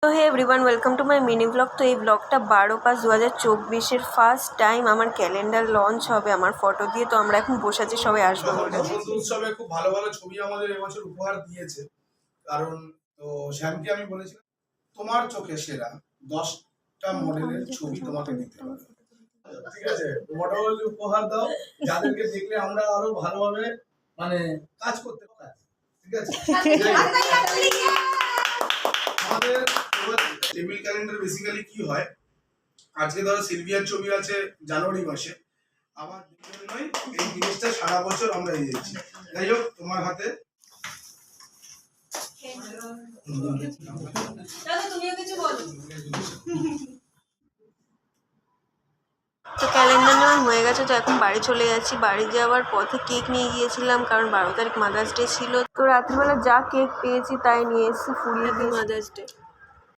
তো hey everyone, welcome to my mini vlog. তো এই ব্লগটা 12/5/2024 ফার্স্ট টাইম আমার ক্যালেন্ডার লঞ্চ হবে আমার ফটো দিয়ে। তো আমরা এখন বসে আছি, সবাই আসবে বলে। বসন্ত উৎসবে খুব ভালো ভালো ছবি আমাদের এবছর উপহার দিয়েছে। কারণ তো শ্যামকে আমি বলেছিলাম তোমার চোখে সেরা 10টা মডেলের ছবি তোমাকে দিতে হবে, ঠিক আছে? মডেল উপহার দাও যাদেরকে দেখলে আমরা আরো ভালোভাবে মানে কাজ করতে পারি, ঠিক আছে? আমাদের টেবিল ক্যালেন্ডার বেসিক্যালি কি হয়, আজকে ধরো সিলভিয়ার ছবি আছে জানুয়ারি মাসে, আবার জন্যই এই জিনিসটা সারা বছর আমরা এই দিচ্ছি। যাই হোক, তোমার হাতে তো ক্যালেন্ডার নেওয়া হয়ে গেছে। তো এখন বাড়ি চলে যাচ্ছি। বাড়ি যাওয়ার পথে কেক নিয়ে গিয়েছিলাম, কারণ 12 তারিখ মাদার্স ডে ছিল। তো রাত্রিবেলা যা কেক পেয়েছি তাই নিয়ে এসেছি, ফুলিয়ে দিই মাদার্স ডে।